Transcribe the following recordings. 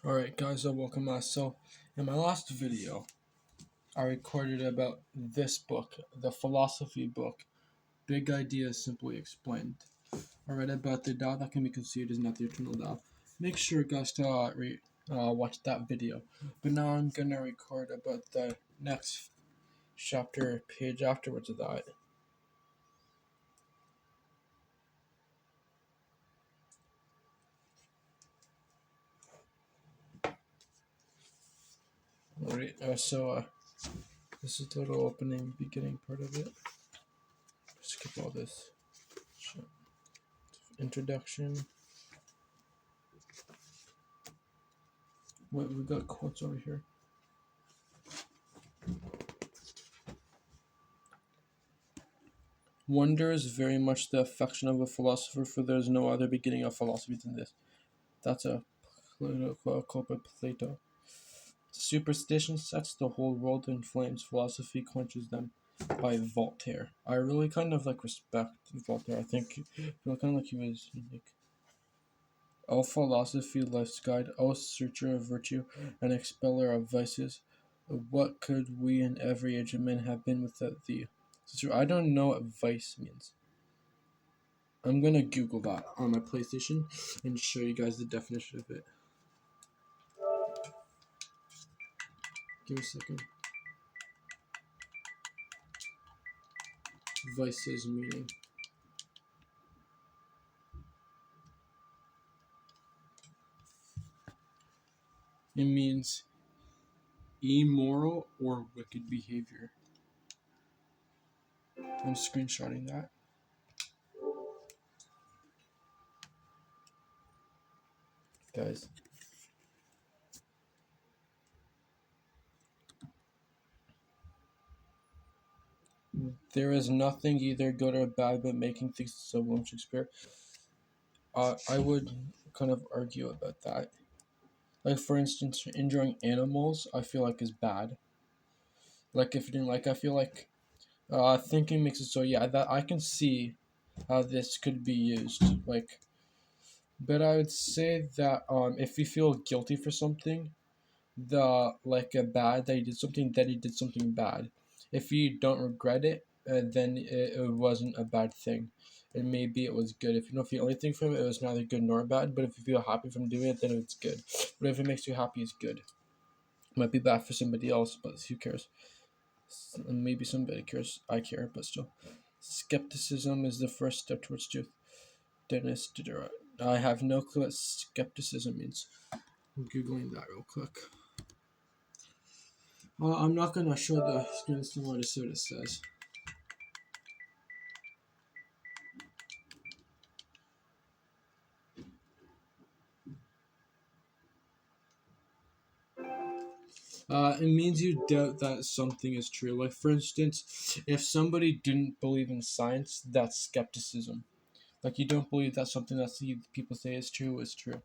Alright guys, welcome back. So in my last video I recorded about this book, the philosophy book, Big Ideas Simply Explained. I read about the Tao that can be conceived as not the eternal Tao. Make sure guys to watch that video. But now I'm gonna record about the next chapter page afterwards of that. Alright, this is the little opening beginning part of it. Skip all this. Introduction. What we got quotes over here. Wonder is very much the affection of a philosopher, for there is no other beginning of philosophy than this. That's a quote by Plato. Superstition sets the whole world in flames. Philosophy quenches them. By Voltaire. I really kind of respect Voltaire. I feel kind of like he was unique. O philosophy, life's guide, O searcher of virtue, and expeller of vices, what could we in every age of men have been without thee? So I don't know what vice means. I'm gonna Google that on my PlayStation and show you guys the definition of it. Give me a second. Vices meaning. It means immoral or wicked behavior. I'm screenshotting that. Guys. There is nothing either good or bad but making things so William Shakespeare. I would kind of argue about that. Like for instance, enjoying animals, I feel like is bad. Like if you didn't like, I feel like thinking makes it so. Yeah, that I can see how this could be used. But I would say that if you feel guilty for something, a bad that he did something bad. If you don't regret it, then it wasn't a bad thing. And maybe it was good. If you don't feel anything from it, it was neither good nor bad. But if you feel happy from doing it, then it's good. But if it makes you happy, it's good. It might be bad for somebody else, but who cares? Maybe somebody cares. I care, but still. Skepticism is the first step towards truth. Dennis Diderot. I have no clue what skepticism means. I'm Googling that real quick. I'm not going to show the screen, so I want to see what it says. It means you doubt that something is true. Like, for instance, if somebody didn't believe in science, that's skepticism. Like, you don't believe that something that people say is true is true.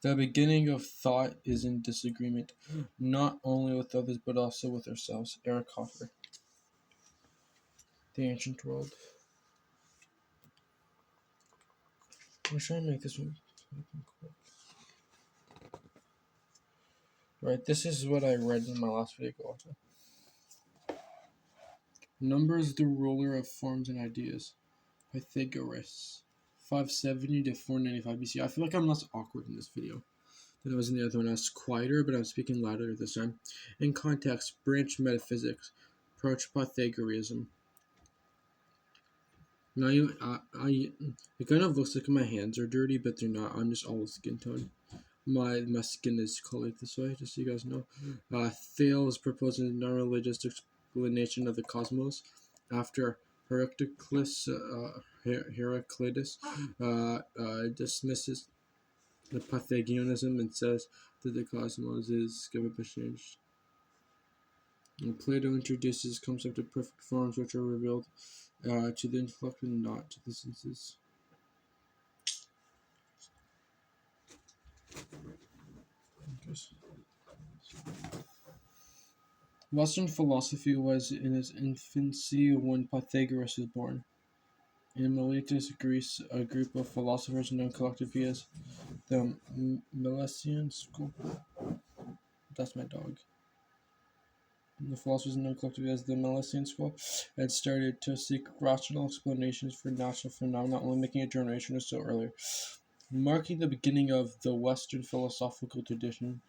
The beginning of thought is in disagreement, not only with others, but also with ourselves. Eric Hoffer. The Ancient World. I'm trying to make this one quick. Right, this is what I read in my last video also. Number is the ruler of forms and ideas. Pythagoras. 570 to 495 BC. I feel like I'm less awkward in this video than I was in the other one. I was quieter, but I'm speaking louder this time. In context, branch metaphysics. Approach Pythagoreanism. Now it kind of looks like my hands are dirty, but they're not. I'm just all skin tone. My skin is colored this way, just so you guys know. Thales is proposing a non-religious explanation of the cosmos after Heraclitus dismisses the Pythagoreanism and says that the cosmos is going to be changed. And Plato introduces the concept of perfect forms, which are revealed to the intellect and not to the senses. Western philosophy was in its infancy when Pythagoras was born. In Miletus, Greece, a group of philosophers known collectively as the Milesian School. That's my dog. The philosophers known collectively as the Milesian School had started to seek rational explanations for natural phenomena, only making a generation or so earlier. Marking the beginning of the Western philosophical tradition,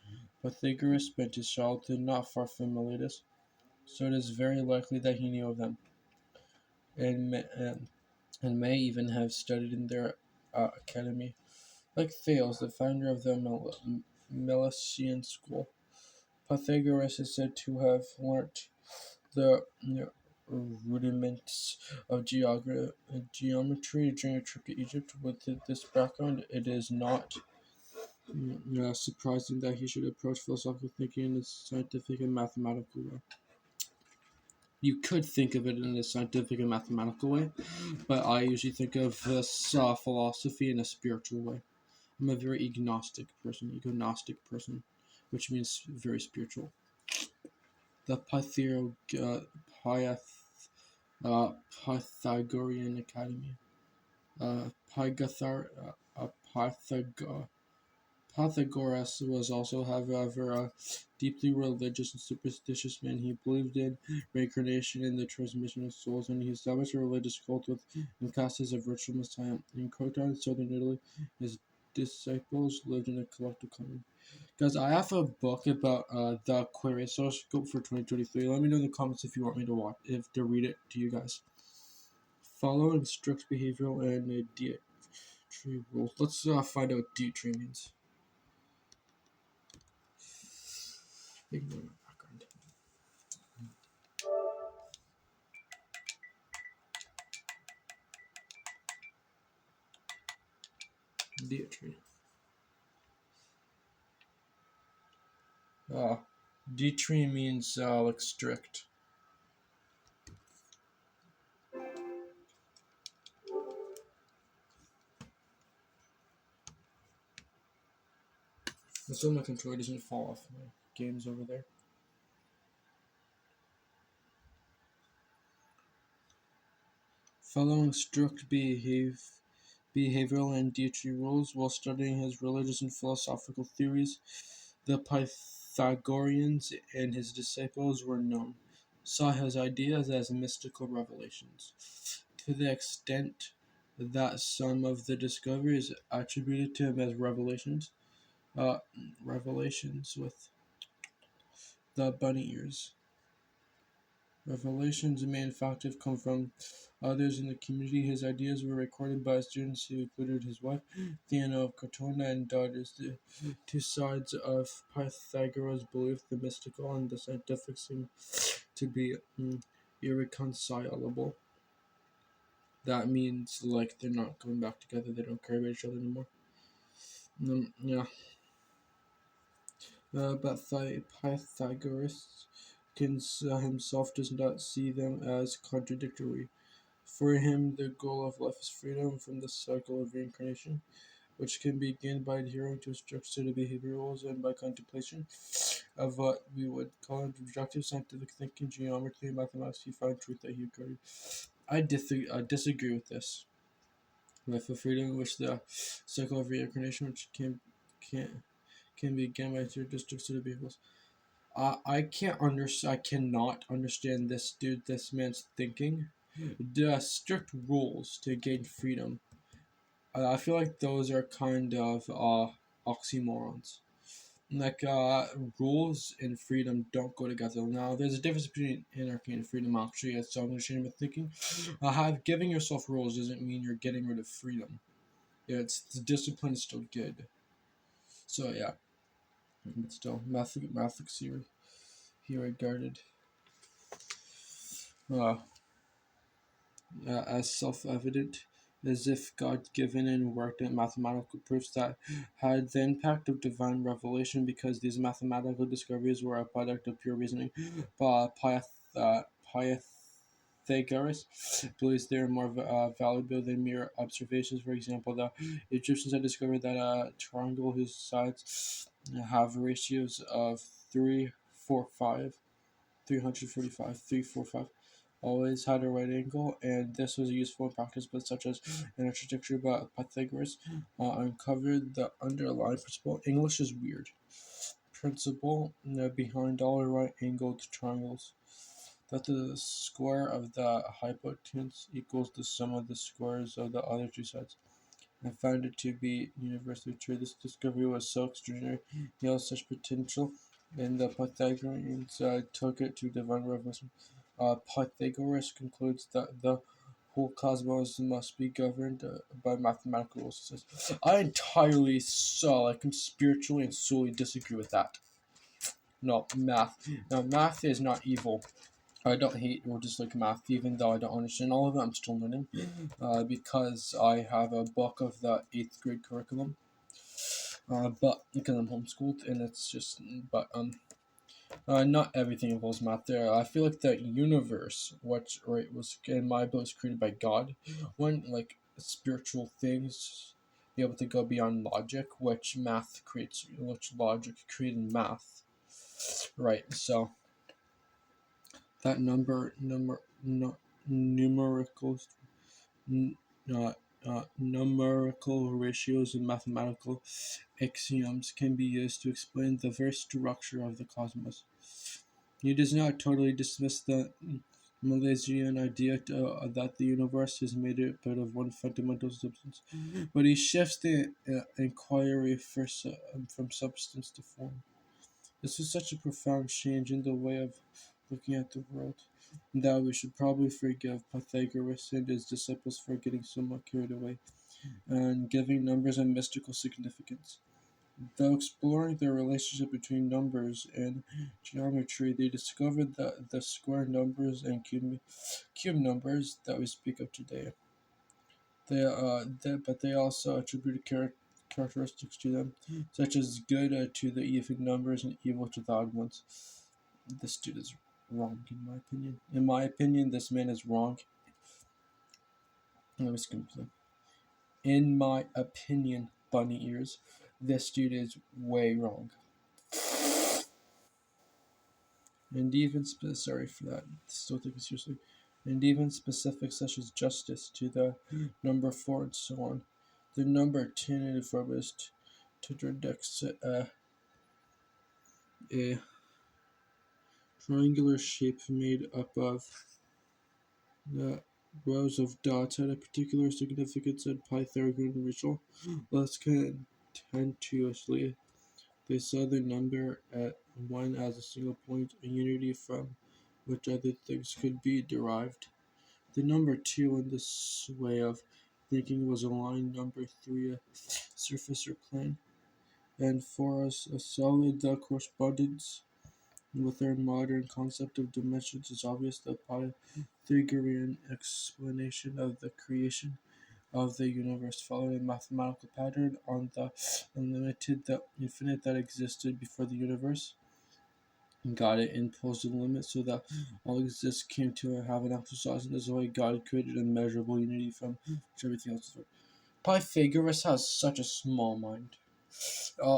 Pythagoras spent his childhood not far from Miletus, so it is very likely that he knew of them, and may even have studied in their academy. Like Thales, the founder of the Milesian school, Pythagoras is said to have learnt the rudiments of geometry during a trip to Egypt. With this background, it is not surprising that he should approach philosophical thinking in a scientific and mathematical way. You could think of it in a scientific and mathematical way, but I usually think of this philosophy in a spiritual way. I'm a very egonostic person, which means very spiritual. The Pythagorean Academy. Pythagoras Pythagoras was also, however, a deeply religious and superstitious man. He believed in reincarnation and the transmission of souls, and he established a religious cult with classes of virtual messiah. In Croton, southern Italy, his disciples lived in a collective commune. Guys, I have a book about the Aquarius horoscope for 2023. Let me know in the comments if you want me to read it to you guys. Following strict behavioral and dietary rules. Let's find out what dietary means. Ignore my background. Dietary. Uh, Dietary means like strict. So my controller doesn't fall off my games over there. Following strict behavioral and dietary rules while studying his religious and philosophical theories, the Pythagoreans and his disciples saw his ideas as mystical revelations. To the extent that some of the discoveries attributed to him as uh, revelations with the bunny ears. Revelations may in fact have come from others in the community. His ideas were recorded by students who included his wife, Theano of Cortona, and daughters. The two sides of Pythagoras' belief, the mystical and the scientific, seem to be irreconcilable. That means like they're not going back together. They don't care about each other anymore. Yeah, but Pythagoras himself does not see them as contradictory. For him, the goal of life is freedom from the cycle of reincarnation, which can begin by adhering to strict set of behavior rules and by contemplation of what we would call objective scientific thinking, geometry, and mathematics. He found truth that he regarded. I disagree with this. Life of freedom, which the cycle of reincarnation, which can can begin by strict set of behaviors. I can't understand. I cannot understand this man's thinking. The strict rules to gain freedom. I feel like those are kind of oxymorons. Like rules and freedom don't go together. Now, there's a difference between anarchy and freedom. Actually, as so I'm understanding my thinking. Giving yourself rules doesn't mean you're getting rid of freedom. Yeah, it's the discipline is still good. So yeah, but still, mathematics he regarded uh, as self-evident, as if God-given and worked at mathematical proofs that had the impact of divine revelation, because these mathematical discoveries were a product of pure reasoning. Uh, Pythagoras believes they are more valuable than mere observations. For example, the Egyptians had discovered that a triangle whose sides have ratios of 345, 345, 345 always had a right angle, and this was useful in practice, but such as in a trajectory by Pythagoras uncovered the underlying principle. English is weird. Principle behind all right angled triangles. That the square of the hypotenuse equals the sum of the squares of the other two sides. I found it to be universally true. This discovery was so extraordinary, it held such potential, and the Pythagoreans took it to divine revelation. Pythagoras concludes that the whole cosmos must be governed by mathematical rules. He says, I entirely spiritually and solely disagree with that. No, math. Now, math is not evil. I don't hate or dislike math, even though I don't understand all of it. I'm still learning because I have a book of the 8th grade curriculum. But because I'm homeschooled, and it's just, but not everything involves math. There, I feel like the universe, which right was in my book, was created by God. When like spiritual things be able to go beyond logic, which math creates, which logic created math. Right. So that numerical n- numerical ratios and mathematical axioms can be used to explain the very structure of the cosmos. He does not totally dismiss the Milesian idea that the universe is made up out of one fundamental substance, but he shifts the inquiry from substance to form. This was such a profound change in the way of looking at the world that we should probably forgive Pythagoras and his disciples for getting somewhat carried away and giving numbers a mystical significance. Though exploring the relationship between numbers and geometry, they discovered that the square numbers and cube numbers that we speak of today. But they also attributed characteristics to them, such as good to the even numbers and evil to the odd ones. This dude is wrong, in my opinion. In my opinion, this man is wrong. Let me skip them. In my opinion, bunny ears, this dude is way wrong. And even sorry for that. Still take it seriously. And even specifics such as justice to the number 4 and so on. The number 10 in the form is tetradex a triangular shape made up of the rows of dots had a particular significance in Pythagorean ritual. Less contentiously, they saw the number at 1 as a single point, a unity from which other things could be derived. The number 2 in this way of thinking was a line, number 3 a surface or plane, and 4 a solid correspondence with our modern concept of dimensions is obvious. The Pythagorean explanation of the creation of the universe followed a mathematical pattern on the unlimited, the infinite that existed before the universe. God it imposed a limit so that all exists came to have an actual size. In this way, God created a measurable unity from which everything else is. Pythagoras has such a small mind.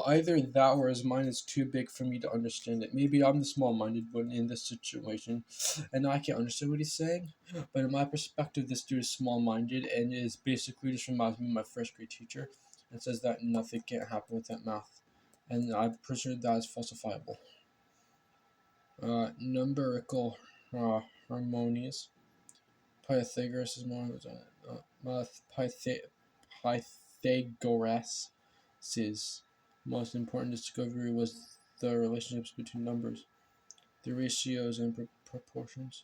Either that or his mind is too big for me to understand it. Maybe I'm the small minded one in this situation and I can't understand what he's saying. But in my perspective, this dude is small minded and is basically just reminds me of my first grade teacher and says that nothing can't happen without math. And I'm pretty sure that is falsifiable. Numerical harmonies. Pythagoras is more Pythagoras' most important discovery was the relationships between numbers, the ratios and proportions.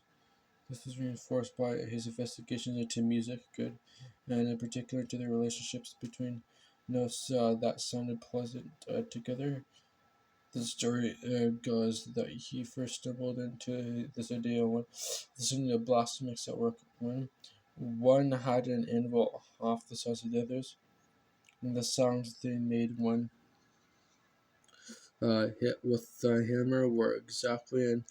This was reinforced by his investigations into music, good, and in particular to the relationships between notes that sounded pleasant together. The story goes that he first stumbled into this idea when listening to Blasphemics at work. When one had an anvil half the size of the others, and the sounds they made when hit with the hammer were exactly an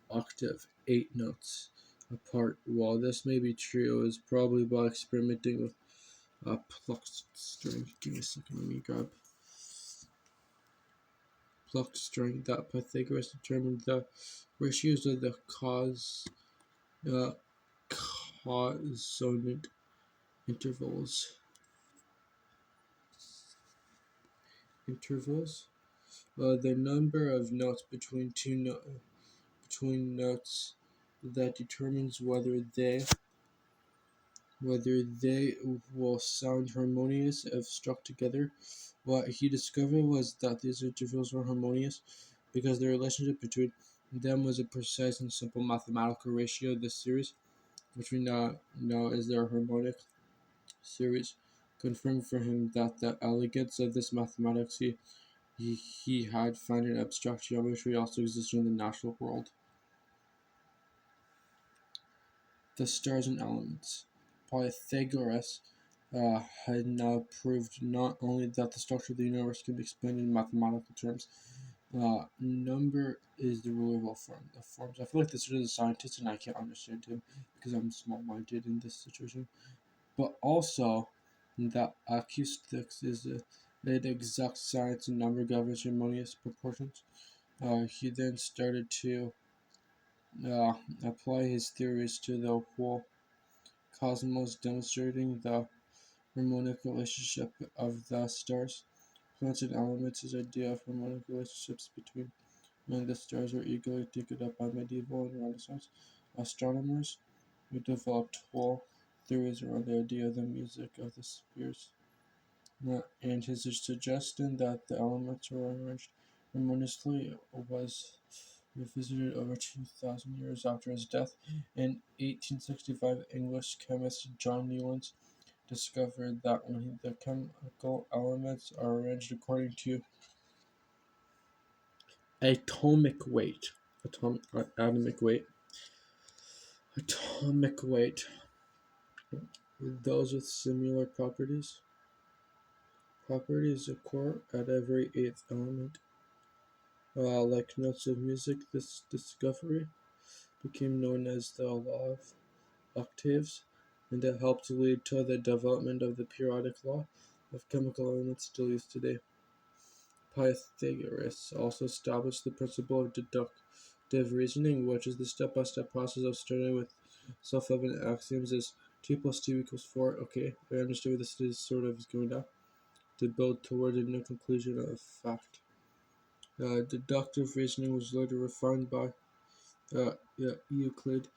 octave, 8 notes apart. While this may be true, it was probably by experimenting with plucked string. Give me a second, let me grab plucked string that Pythagoras determined the ratios of the cause uh, consonant intervals. Intervals. The number of notes between notes that determines whether they will sound harmonious if struck together. What he discovered was that these intervals were harmonious because the relationship between them was a precise and simple mathematical ratio. The series, which we now know as their harmonic series, confirmed for him that the elegance of this mathematics he had found in abstract geometry also existed in the natural world. The stars and elements. Pythagoras had now proved not only that the structure of the universe can be explained in mathematical terms. Number is the rule of all forms. I feel like this is a scientist and I can't understand him because I'm small-minded in this situation. But also that acoustics is an exact science and number governs harmonious proportions. He then started to uh, apply his theories to the whole cosmos, demonstrating the harmonic relationship of the stars, planets, and elements. His idea of harmonic relationships between the stars were eagerly taken up by medieval and Renaissance astronomers, who developed whole theories around the idea of the music of the spheres. And his suggestion that the elements were arranged harmoniously was revisited over 2,000 years after his death. In 1865, English chemist John Newlands discovered that when the chemical elements are arranged according to atomic weight, atomic weight, atomic weight, those with similar properties occur at every eighth element. Like notes of music, this discovery became known as the law of octaves, and it helped lead to the development of the periodic law of chemical elements still used today. Pythagoras also established the principle of deductive reasoning, which is the step-by-step process of starting with self-evident axioms as 2 plus 2 equals 4. Okay, I understand where this is sort of going now. To build toward a new conclusion of fact. Deductive reasoning was later refined by Euclid,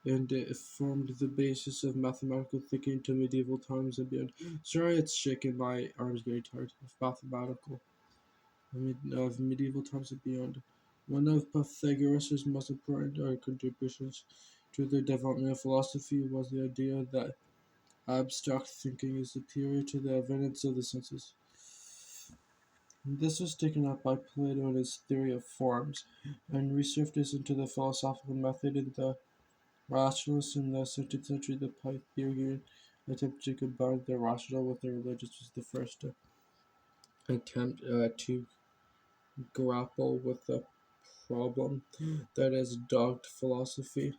and it formed the basis of mathematical thinking to medieval times and beyond. Sorry, it's shaking. My arms getting tired of mathematical of medieval times and beyond. One of Pythagoras' most important contributions to the development of philosophy was the idea that abstract thinking is superior to the evidence of the senses. This was taken up by Plato in his theory of forms, and resurfaced into the philosophical method in the rationalists in the 17th century. The Pythagorean attempt to combine the rational with the religious was the first attempt to grapple with the problem that has dogged philosophy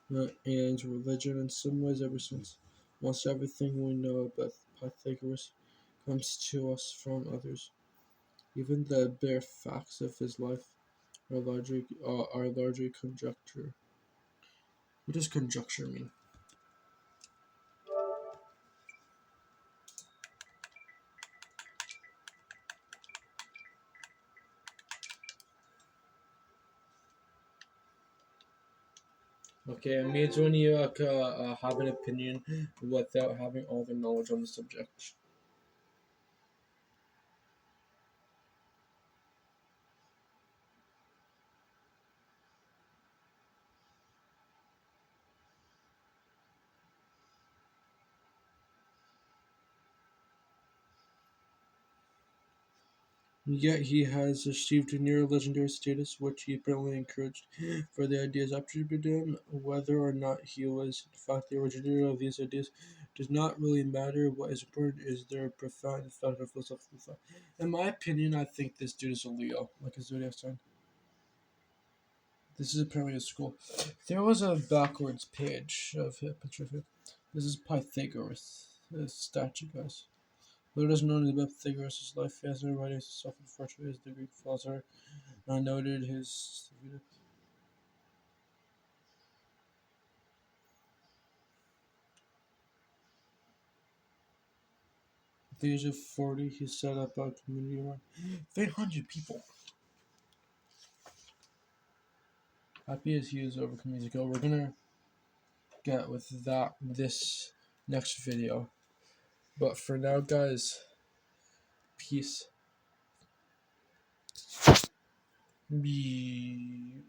and religion in some ways ever since. Almost everything we know about Pythagoras comes to us from others. Even the bare facts of his life are largely conjecture. What does conjecture mean? Okay, it means when you have an opinion without having all the knowledge on the subject. Yet he has achieved a near legendary status, which he apparently encouraged, for the ideas attributed to him. Whether or not he was, in fact, the originator of these ideas does not really matter. What is important is their profound effect on philosophical thought. In my opinion, I think this dude is a Leo, like a zodiac sign. This is apparently a school. There was a backwards page of Petrific. This is Pythagoras, this statue, guys. Little is known about Pythagoras' life. He has no writings himself, unfortunately, as the Greek philosopher noted his the age of 40, he set up a community around 300 people. Happy as he is over community ago. We're gonna get with that this next video. But for now, guys, peace. Be